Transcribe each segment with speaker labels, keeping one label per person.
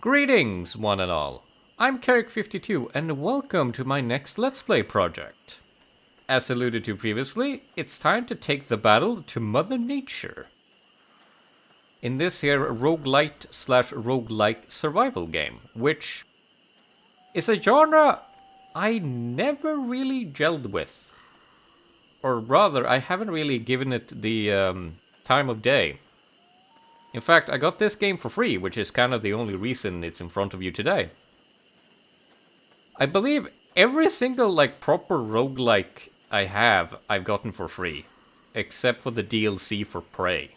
Speaker 1: Greetings, one and all. I'm Kerrik52, and welcome to my next Let's Play project. As alluded to previously, it's time to take the battle to Mother Nature. In this here roguelite slash roguelike survival game, which is a genre I never really gelled with. Or rather, I haven't really given it the time of day. In fact, I got this game for free, which is kind of the only reason it's in front of you today. I believe every single proper roguelike I've gotten for free, except for the DLC for Prey.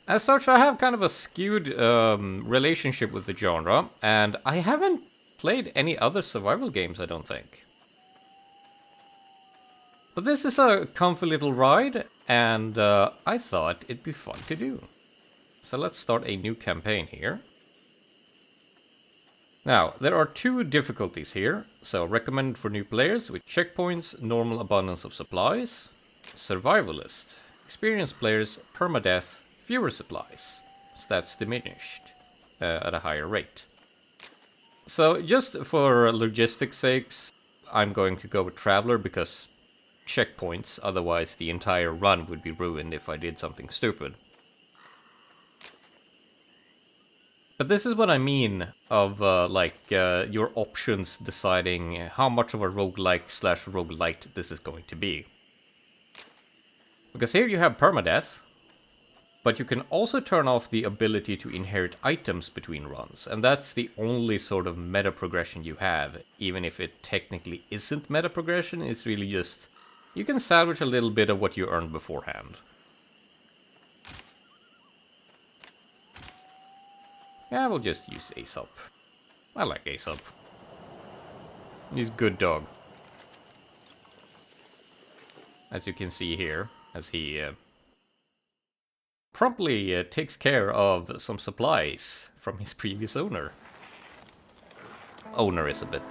Speaker 1: As such, I have kind of a skewed relationship with the genre, and I haven't played any other survival games, I don't think. But this is a comfy little ride, and I thought it'd be fun to do. So let's start a new campaign here. Now, there are two difficulties here, so recommended for new players with checkpoints, normal abundance of supplies, survivalist, experienced players, permadeath, fewer supplies, stats diminished at a higher rate. So just for logistics sakes, I'm going to go with Traveler because checkpoints, otherwise the entire run would be ruined if I did something stupid. But this is what I mean of your options deciding how much of a roguelike slash roguelite this is going to be. Because here you have permadeath, but you can also turn off the ability to inherit items between runs, and that's the only sort of meta progression you have, even if it technically isn't meta progression, it's really just you can salvage a little bit of what you earned beforehand. Yeah, we'll just use Aesop. I like Aesop. He's a good dog. As you can see here, as he promptly takes care of some supplies from his previous owner. Owner is a bit...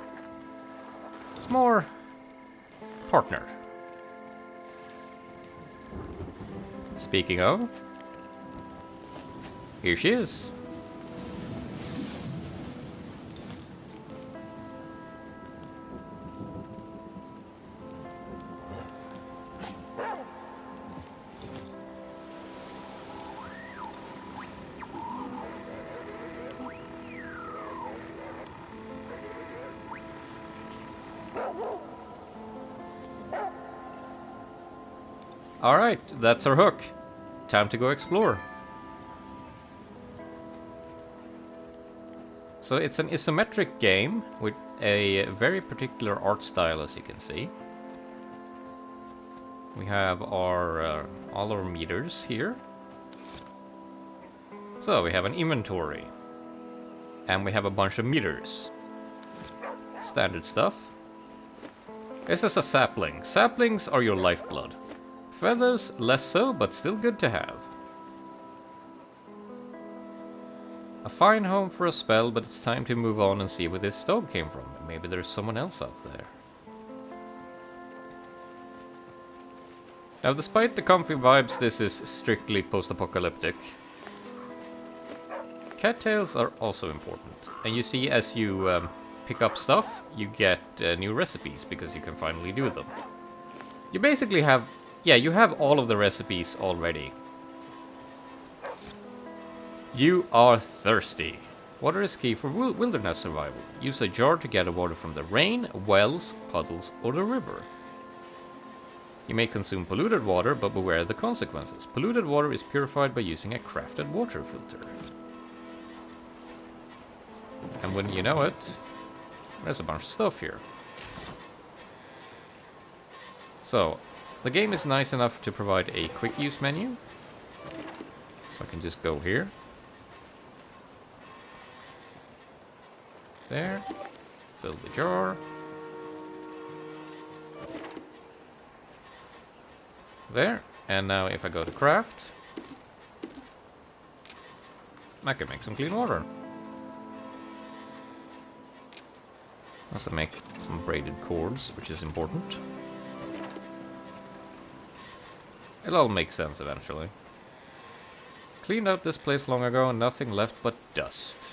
Speaker 1: It's more... partner. Speaking of... Here she is. Alright, that's our hook. Time to go explore. So it's an isometric game with a very particular art style, as you can see. We have our all our meters here. So we have an inventory. And we have a bunch of meters. Standard stuff. This is a sapling. Saplings are your lifeblood. Feathers, less so, but still good to have. A fine home for a spell, but it's time to move on and see where this dog came from. Maybe there's someone else out there. Now, despite the comfy vibes, this is strictly post-apocalyptic. Cattails are also important. And you see, as you pick up stuff, you get new recipes, because you can finally do them. You basically have... Yeah, you have all of the recipes already. You are thirsty. Water is key for wilderness survival. Use a jar to gather water from the rain, wells, puddles, or the river. You may consume polluted water, but beware of the consequences. Polluted water is purified by using a crafted water filter. And when you know it, there's a bunch of stuff here. So, the game is nice enough to provide a quick use menu. So I can just go here. There. Fill the jar. There. And now if I go to craft, I can make some clean water. Also make some braided cords, which is important. It'll all make sense eventually. Cleaned out this place long ago and nothing left but dust.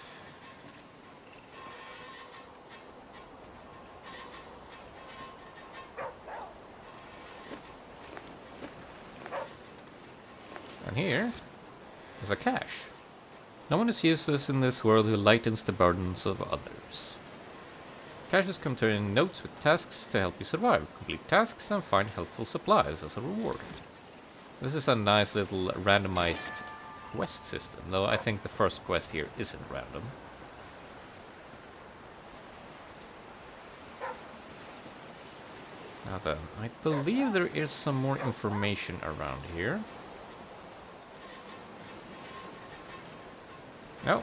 Speaker 1: And here is a cache. No one is useless in this world who lightens the burdens of others. Caches contain notes with tasks to help you survive. Complete tasks and find helpful supplies as a reward. This is a nice little randomized quest system, though I think the first quest here isn't random. Now then, I believe there is some more information around here. No.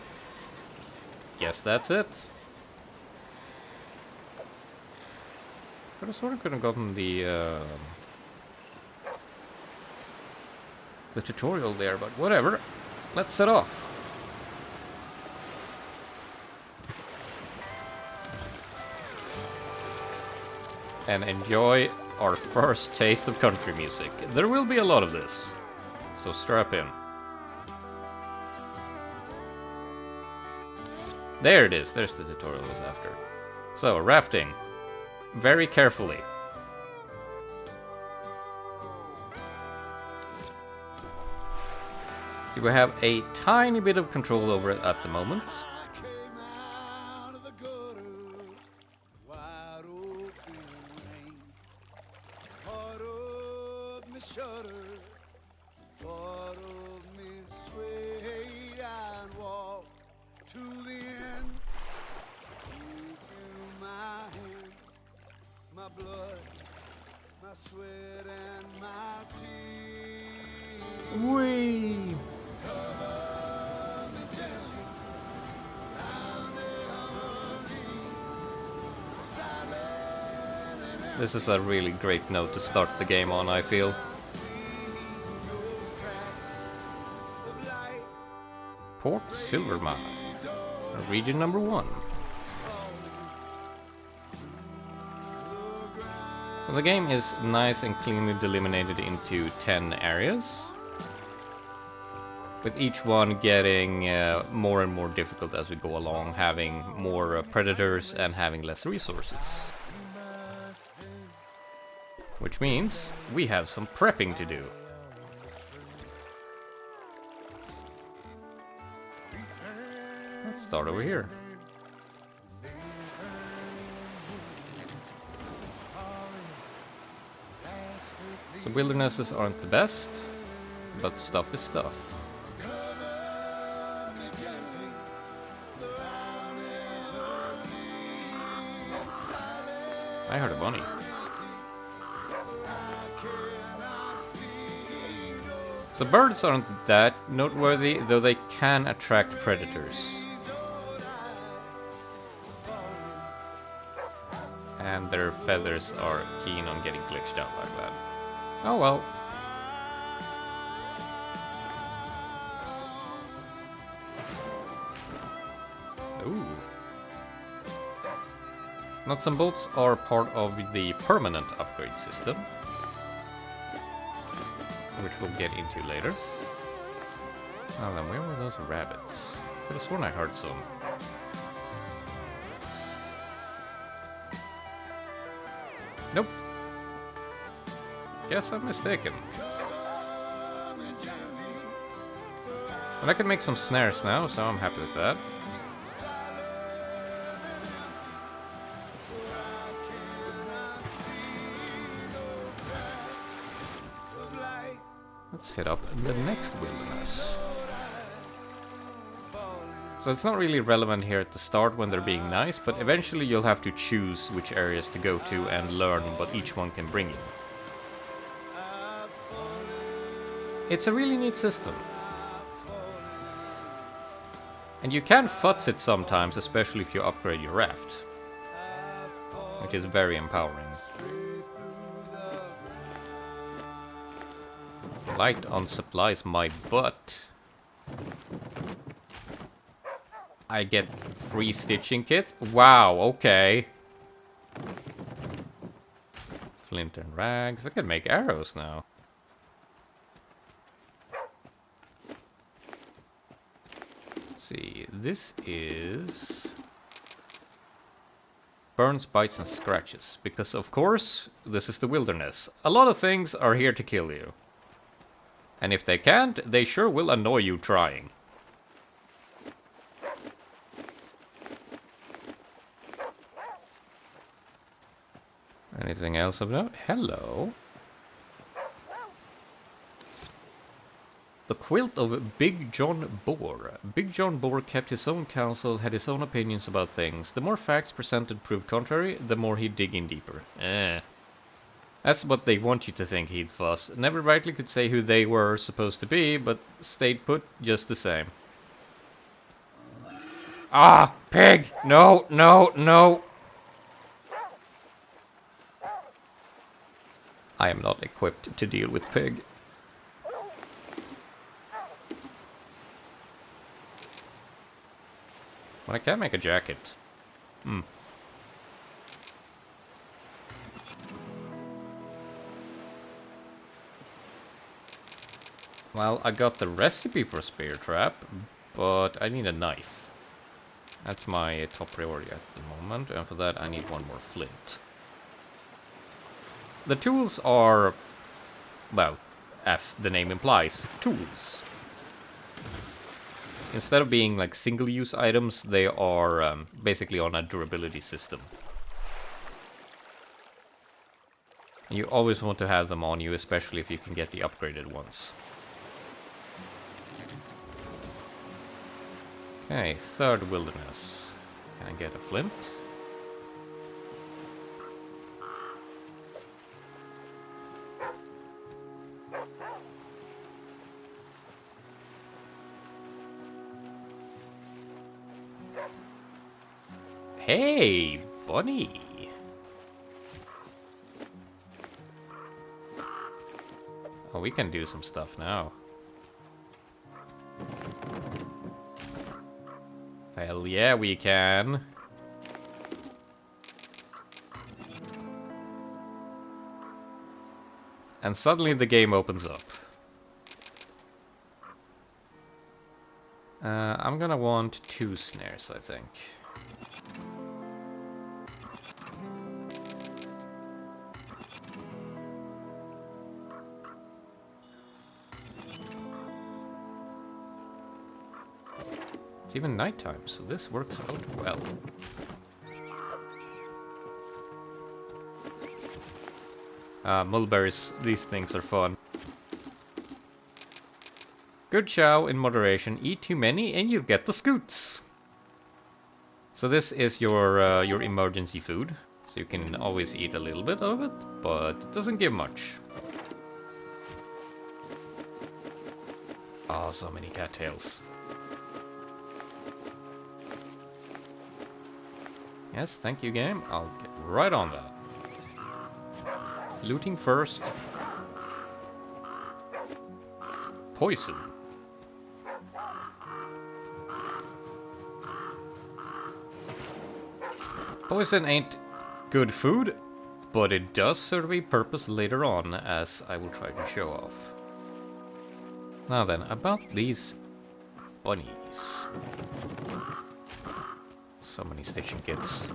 Speaker 1: Guess that's it. But I sort of could have gotten the tutorial there, but whatever. Let's set off. And enjoy our first taste of country music. There will be a lot of this, so strap in. There it is. There's the tutorial I was after. So, rafting. Very carefully. So we have a tiny bit of control over it at the moment. Whee! This is a really great note to start the game on, I feel. Port Silver Mine, region number 1. So the game is nice and cleanly delimited into 10 areas, with each one getting more and more difficult as we go along, having more predators and having less resources. Which means we have some prepping to do. Let's start over here. The wildernesses aren't the best, but stuff is stuff. I heard a bunny. The birds aren't that noteworthy, though they can attract predators. And their feathers are keen on getting glitched out like that. Oh well. Ooh. Nuts and bolts are part of the permanent upgrade system, which we'll get into later. Now then, where were those rabbits? I could have sworn I heard some. Nope. Guess I'm mistaken. And I can make some snares now, so I'm happy with that. Let's hit up the next wilderness. So it's not really relevant here at the start when they're being nice, but eventually you'll have to choose which areas to go to and learn what each one can bring you. It's a really neat system. And you can futz it sometimes, especially if you upgrade your raft, which is very empowering. Light on supplies my butt. I get free stitching kits? Wow, okay. Flint and rags. I can make arrows now. see, this is burns, bites, and scratches. Because, of course, this is the wilderness. A lot of things are here to kill you. And if they can't, they sure will annoy you trying. Anything else of note? Hello. The Quilt of Big John Boor. Big John Boor kept his own counsel, had his own opinions about things. The more facts presented proved contrary, the more he'd dig in deeper. That's what they want you to think, Heath Fuss. Never rightly could say who they were supposed to be, but stayed put just the same. Ah, pig! No, no, no! I am not equipped to deal with pig. Well, I can make a jacket. Well, I got the recipe for spear trap, but I need a knife. That's my top priority at the moment, and for that I need one more flint. The tools are, well, as the name implies, tools. Instead of being like single-use items, they are basically on a durability system. And you always want to have them on you, especially if you can get the upgraded ones. Okay, third wilderness. Can I get a flint? Hey, bunny! Oh, we can do some stuff now. Hell yeah, we can. And suddenly the game opens up. I'm gonna want 2 snares, I think. It's even nighttime, so this works out well. Mulberries, these things are fun. Good chow in moderation. Eat too many and you get the scoots. So this is your emergency food. So you can always eat a little bit of it, but it doesn't give much. Oh, so many cattails. Yes, thank you, game. I'll get right on that. Looting first. Poison. Poison ain't good food, but it does serve a purpose later on, as I will try to show off. Now then, about these bunnies. So many stitching kits.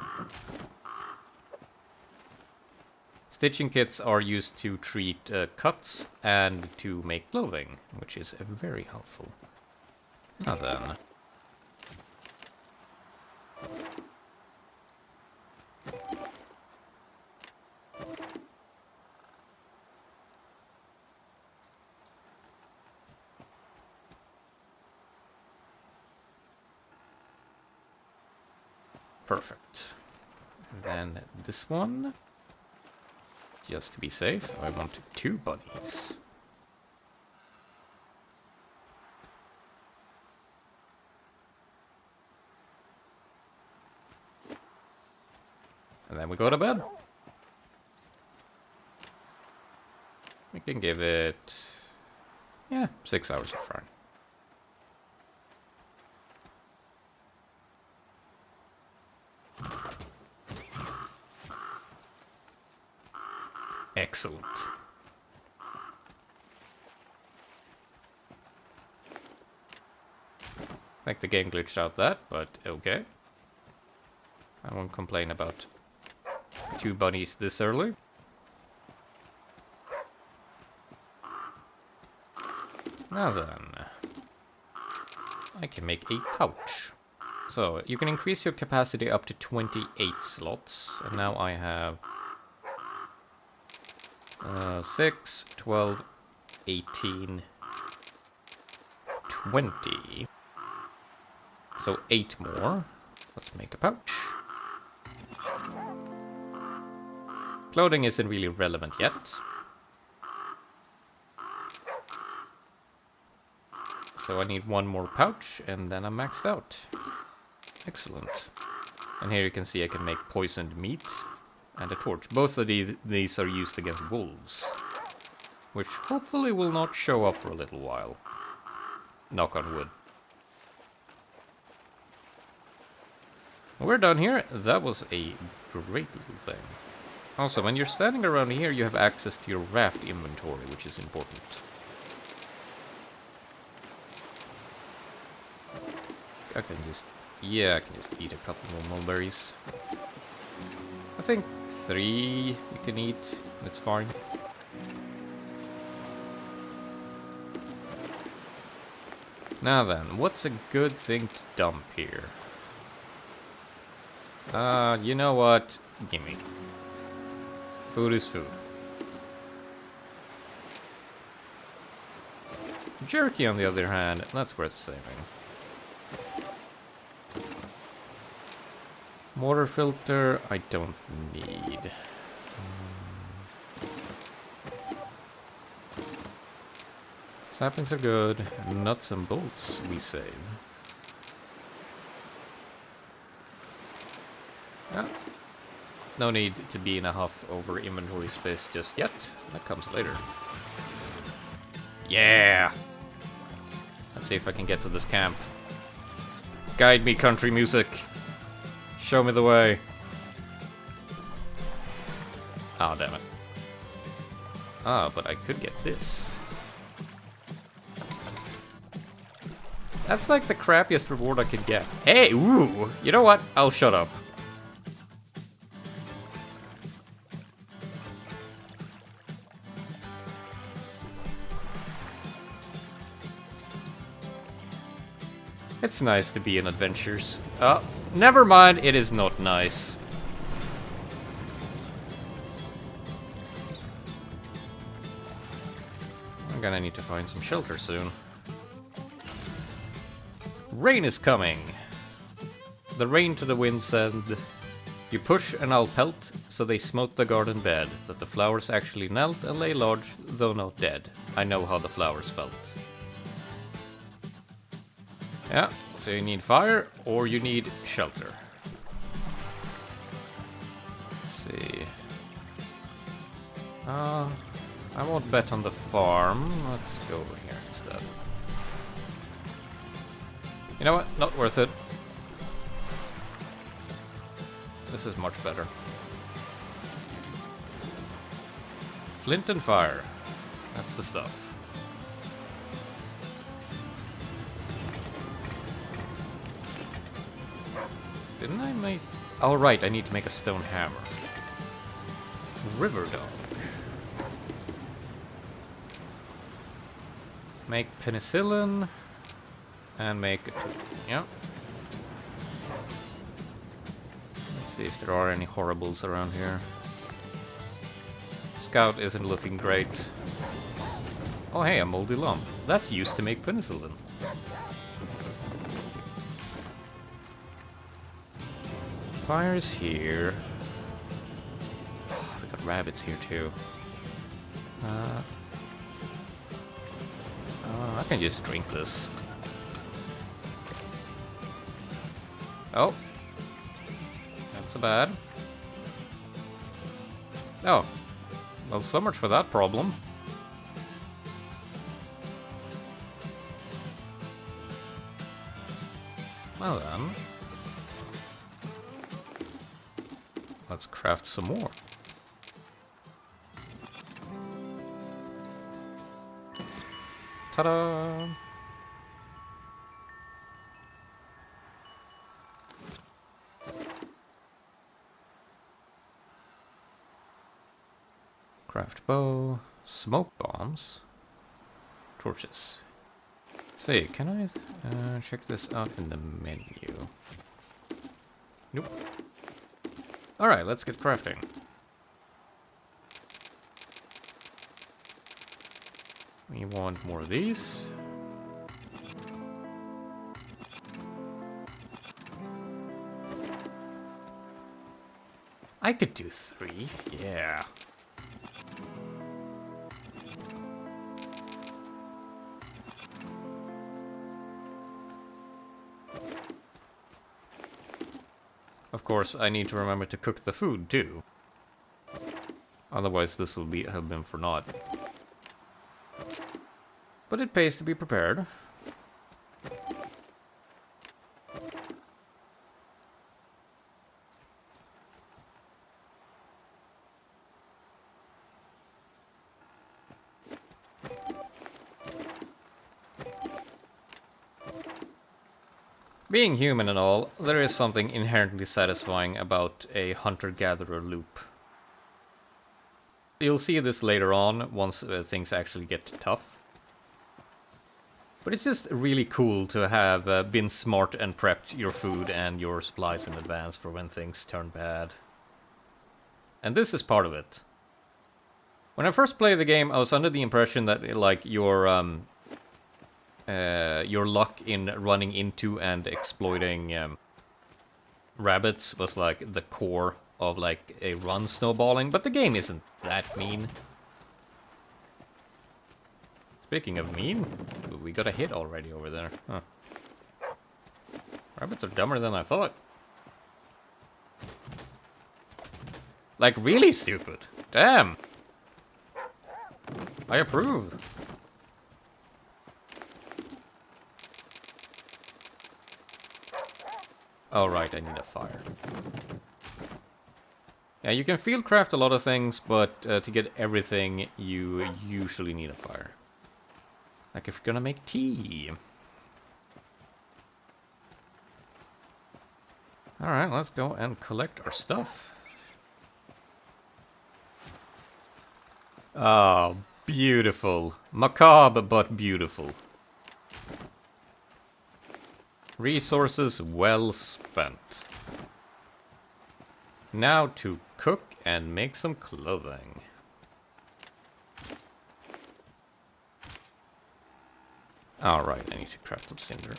Speaker 1: Stitching kits are used to treat cuts and to make clothing, which is very helpful. Now then. Perfect. And then this one. Just to be safe, I want 2 bunnies. And then we go to bed. We can give it, 6 hours of fun. Excellent. Like the game glitched out that, but okay. I won't complain about 2 bunnies this early. Now then, I can make a pouch. So, you can increase your capacity up to 28 slots, and now I have 6, 12, 18, 20. So 8 more. Let's make a pouch. Clothing isn't really relevant yet. So I need 1 more pouch, and then I'm maxed out. Excellent. And here you can see I can make poisoned meat and a torch. Both of these are used against wolves, which hopefully will not show up for a little while. Knock on wood. We're done here. That was a great little thing. Also, when you're standing around here, you have access to your raft inventory, which is important. I can just eat a couple more mulberries. I think 3 you can eat. It's fine. Now then, what's a good thing to dump here? You know what? Gimme. Food is food. Jerky, on the other hand, that's worth saving. Water filter, I don't need. Saplings are good. Nuts and bolts we save. Yeah. No need to be in a huff over inventory space just yet. That comes later. Yeah! Let's see if I can get to this camp. Guide me, country music. Show me the way. Ah, damn it. Ah, but I could get this. That's like the crappiest reward I could get. Hey, ooh! You know what? I'll shut up. It's nice to be in adventures. Oh, never mind, it is not nice. I'm gonna need to find some shelter soon. Rain is coming. The rain to the wind said, you push and I'll pelt, so they smote the garden bed, that the flowers actually knelt and lay large, though not dead. I know how the flowers felt. Yeah, so you need fire, or you need shelter. Let's see. I won't bet on the farm. Let's go over here instead. You know what? Not worth it. This is much better. Flint and fire. That's the stuff. Didn't I make... Oh, right, I need to make a stone hammer. River dog. Make penicillin. And make a tool. Yeah. Let's see if there are any horribles around here. Scout isn't looking great. Oh, hey, a moldy lump. That's used to make penicillin. Fire's here. Oh, we got rabbits here too. I can just drink this. Oh. That's so bad. Oh. Well, so much for that problem. Well then. Let's craft some more. Ta-da! Craft bow, smoke bombs, torches. See, can I check this out in the menu? Nope. Alright, let's get crafting. We want more of these. I could do 3, yeah. Of course, I need to remember to cook the food too. Otherwise, this will have been for naught. But it pays to be prepared. Being human and all, there is something inherently satisfying about a hunter-gatherer loop. You'll see this later on, once things actually get tough. But it's just really cool to have been smart and prepped your food and your supplies in advance for when things turn bad. And this is part of it. When I first played the game, I was under the impression that like your luck in running into and exploiting rabbits was like the core of like a run snowballing, but the game isn't that mean. Speaking of mean, we got a hit already over there. Huh. Rabbits are dumber than I thought. Like really stupid. Damn. I approve. Oh, right, I need a fire. Yeah, you can field craft a lot of things, but to get everything, you usually need a fire. Like if you're gonna make tea. Alright, let's go and collect our stuff. Oh, beautiful. Macabre, but beautiful. Resources well spent. Now to cook and make some clothing. Alright, I need to craft some cinder.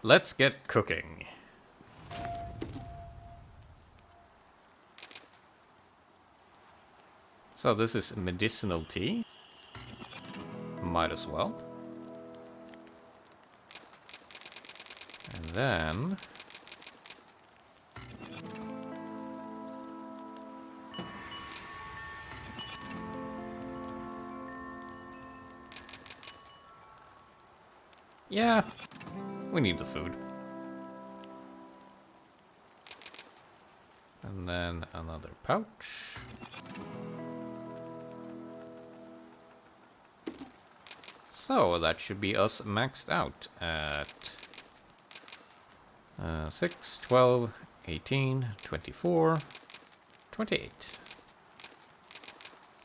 Speaker 1: Let's get cooking. So this is medicinal tea. Might as well. And then... yeah, we need the food. And then another pouch. So that should be us maxed out at 6, 12, 18, 24, 28.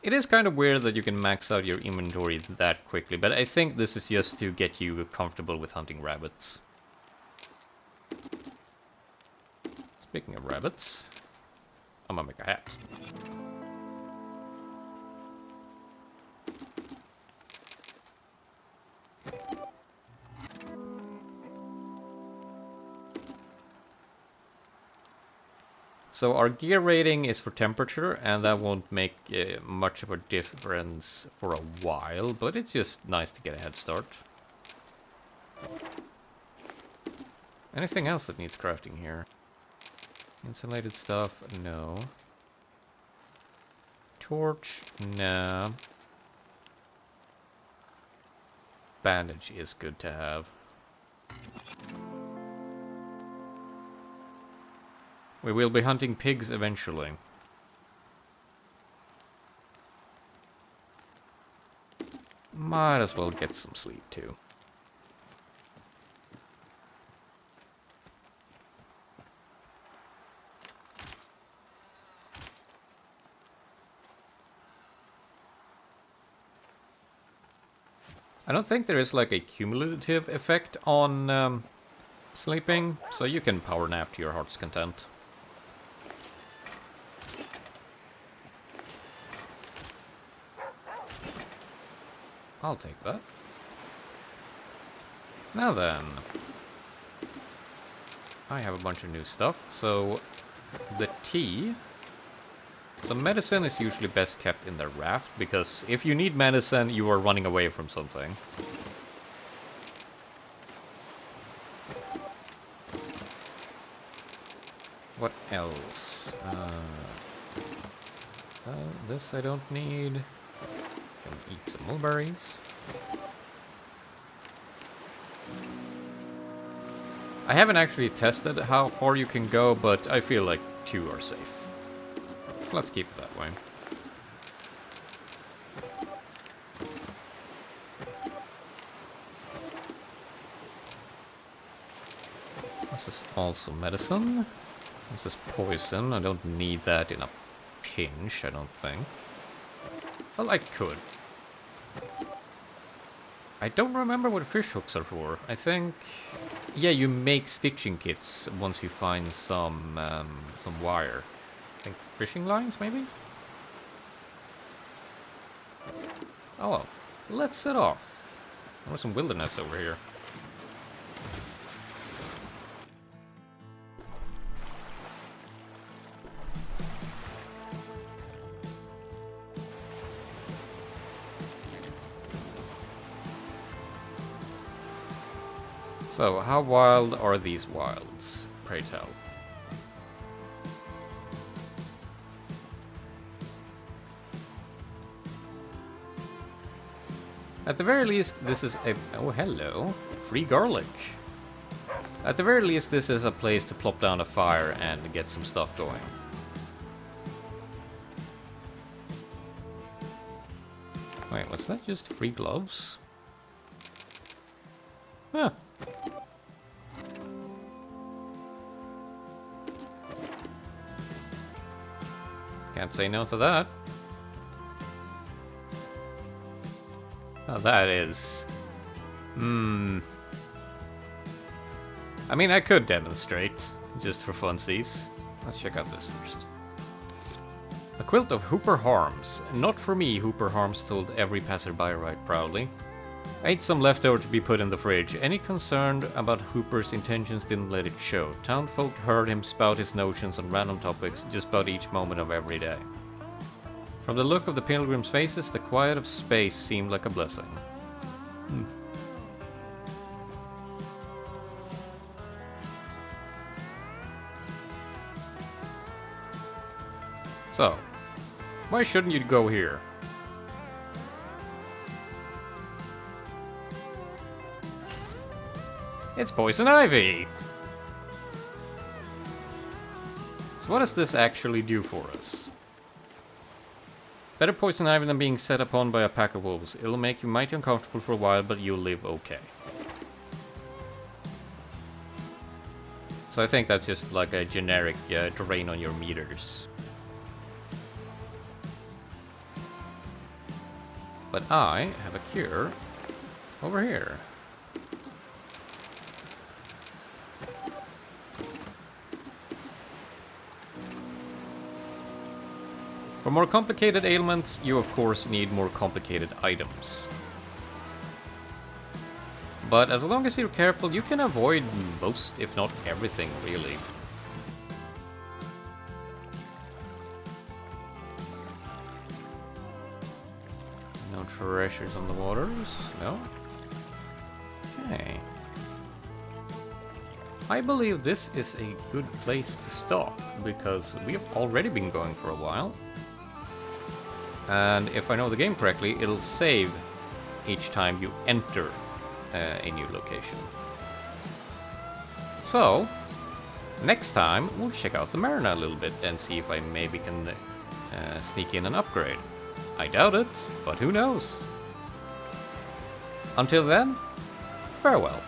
Speaker 1: It is kind of weird that you can max out your inventory that quickly, but I think this is just to get you comfortable with hunting rabbits. Speaking of rabbits, I'm gonna make a hat. So our gear rating is for temperature, and that won't make much of a difference for a while, but it's just nice to get a head start. Anything else that needs crafting here? Insulated stuff? No. Torch? No. Bandage is good to have. We will be hunting pigs eventually. Might as well get some sleep too. I don't think there is like a cumulative effect on sleeping, so you can power nap to your heart's content. I'll take that. Now then, I have a bunch of new stuff. So the tea. So medicine is usually best kept in the raft, because if you need medicine, you are running away from something. What else? This I don't need. Can eat some mulberries. I haven't actually tested how far you can go, but I feel like 2 are safe. So let's keep it that way. This is also medicine. This is poison. I don't need that in a pinch, I don't think. Well, I could. I don't remember what fish hooks are for. I think... Yeah, you make stitching kits once you find some wire. I think fishing lines, maybe? Oh well. Let's set off. There's some wilderness over here. So, how wild are these wilds? Pray tell. At the very least, this is a... Oh, hello. Free garlic. At the very least, this is a place to plop down a fire and get some stuff going. Wait, was that just free gloves? Huh. Can't say no to that. Oh, that is... I mean, I could demonstrate, just for funsies. Let's check out this first. A quilt of Hooper Harms. Not for me, Hooper Harms told every passerby right proudly. I ate some leftover to be put in the fridge. Any concerned about Hooper's intentions didn't let it show. Townfolk heard him spout his notions on random topics just about each moment of every day. From the look of the pilgrims' faces, the quiet of space seemed like a blessing. So, why shouldn't you go here? It's poison ivy! So what does this actually do for us? Better poison ivy than being set upon by a pack of wolves. It'll make you mighty uncomfortable for a while, but you'll live okay. So I think that's just like a generic drain on your meters. But I have a cure over here. For more complicated ailments, you of course need more complicated items. But as long as you're careful, you can avoid most, if not everything, really. No treasures on the waters? No? Okay. I believe this is a good place to stop, because we have already been going for a while. And if I know the game correctly, it'll save each time you enter a new location. So, next time we'll check out the marina a little bit and see if I maybe can sneak in an upgrade. I doubt it, but who knows? Until then, farewell.